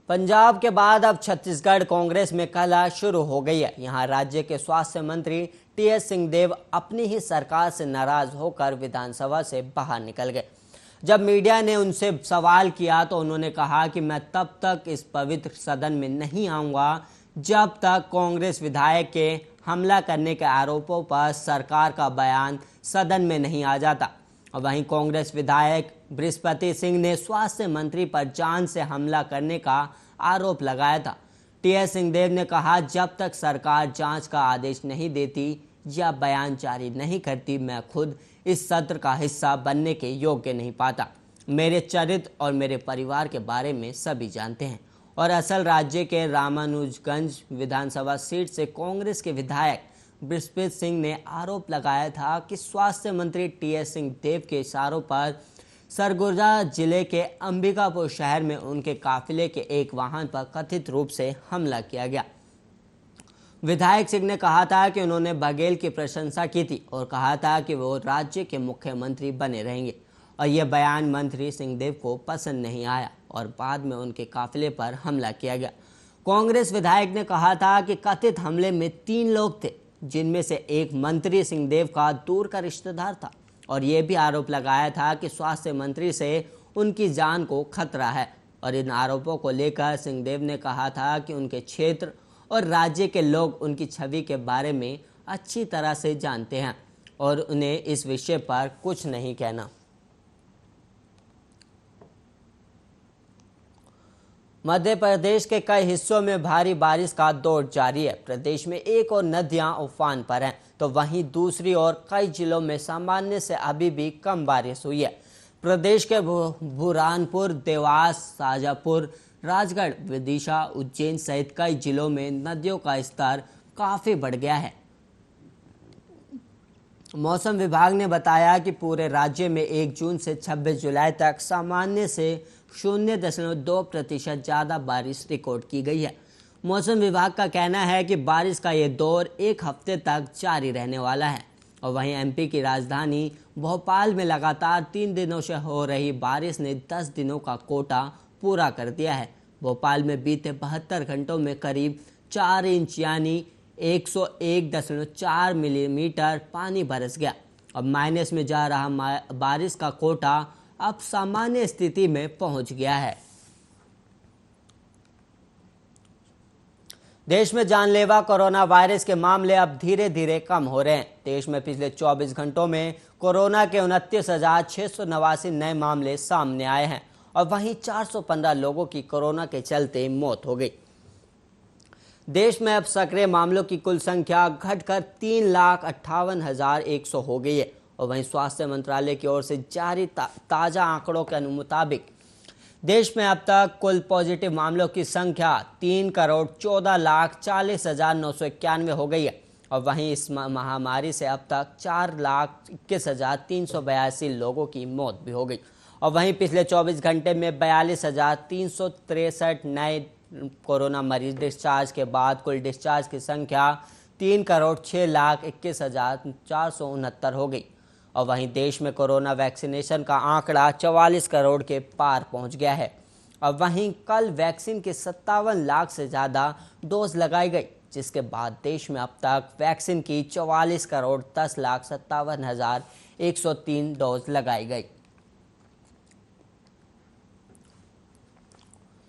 पंजाब के बाद अब छत्तीसगढ़ कांग्रेस में कलह शुरू हो गई है। यहां राज्य के स्वास्थ्य मंत्री टीएस सिंहदेव अपनी ही सरकार से नाराज होकर विधानसभा से बाहर निकल गए। जब मीडिया ने उनसे सवाल किया तो उन्होंने कहा कि मैं तब तक इस पवित्र सदन में नहीं आऊंगा जब तक कांग्रेस विधायक के हमला करने के आरोपों पर सरकार का बयान सदन में नहीं आ जाता। और वहीं कांग्रेस विधायक बृहस्पति सिंह ने स्वास्थ्य मंत्री पर जान से हमला करने का आरोप लगाया था। टीएस सिंहदेव ने कहा, जब तक सरकार जांच का आदेश नहीं देती या बयान जारी नहीं करती, मैं खुद इस सत्र का हिस्सा बनने के योग्य नहीं पाता। मेरे चरित्र और मेरे परिवार के बारे में सभी जानते हैं। और असल राज्य के रामानुजगंज विधानसभा सीट से कांग्रेस के विधायक बृहस्पति सिंह ने आरोप लगाया था कि स्वास्थ्य मंत्री टीएस सिंहदेव के इशारों पर सरगुजा जिले के अंबिकापुर शहर में उनके काफिले के एक वाहन पर कथित रूप से हमला किया गया। विधायक सिंह ने कहा था कि उन्होंने बघेल की प्रशंसा की थी और कहा था कि वो राज्य के मुख्यमंत्री बने रहेंगे। और यह बयान मंत्री सिंहदेव को पसंद नहीं आया और बाद में उनके काफिले पर हमला किया गया। कांग्रेस विधायक ने कहा था कि कथित हमले में 3 लोग थे, जिनमें से एक मंत्री सिंहदेव का दूर का रिश्तेदार था। और यह भी आरोप लगाया था कि स्वास्थ्य मंत्री से उनकी जान को खतरा है। और इन आरोपों को लेकर सिंहदेव ने कहा था कि उनके क्षेत्र और राज्य के लोग उनकी छवि के बारे में अच्छी तरह से जानते हैं और उन्हें इस विषय पर कुछ नहीं कहना। मध्य प्रदेश के कई हिस्सों में भारी बारिश का दौर जारी है। प्रदेश में एक और नदियां उफान पर हैं, तो वहीं दूसरी ओर कई जिलों में सामान्य से अभी भी कम बारिश हुई है। प्रदेश के बुरहानपुर, देवास, शाजापुर, राजगढ़, विदिशा, उज्जैन सहित कई जिलों में नदियों का स्तर काफी बढ़ गया है। मौसम विभाग ने बताया कि पूरे राज्य में 1 जून से 26 जुलाई तक सामान्य से 0.2% ज़्यादा बारिश रिकॉर्ड की गई है। मौसम विभाग का कहना है कि बारिश का ये दौर 1 हफ्ते तक जारी रहने वाला है। और वहीं एमपी की राजधानी भोपाल में लगातार 3 दिनों से हो रही बारिश ने 10 दिनों का कोटा पूरा कर दिया है। भोपाल में बीते 72 घंटों में करीब 4 इंच यानी 101.4 मिलीमीटर पानी बरस गया। अब माइनस में जा रहा बारिश का कोटा अब सामान्य स्थिति में पहुंच गया है। देश में जानलेवा कोरोना वायरस के मामले अब धीरे धीरे कम हो रहे हैं। देश में पिछले 24 घंटों में कोरोना के 29,689 नए मामले सामने आए हैं और वहीं 415 लोगों की कोरोना के चलते मौत हो गई। देश में अब सक्रिय मामलों की कुल संख्या घटकर 3,58,100 हो गई है। और वहीं स्वास्थ्य मंत्रालय की ओर से जारी ताज़ा आंकड़ों के मुताबिक देश में अब तक कुल पॉजिटिव मामलों की संख्या 3,14,40,991 हो गई है। और वहीं इस महामारी से अब तक 4,21,382 लोगों की मौत भी हो गई। और वहीं पिछले 24 घंटे में 42,363 नए कोरोना मरीज डिस्चार्ज के बाद कुल डिस्चार्ज की संख्या 3,06,21,469 हो गई। और वहीं देश में कोरोना वैक्सीनेशन का आंकड़ा 44 करोड़ के पार पहुंच गया है। और वहीं कल वैक्सीन के 57 लाख से ज़्यादा डोज लगाई गई, जिसके बाद देश में अब तक वैक्सीन की 44,10,57,103 डोज लगाई गई।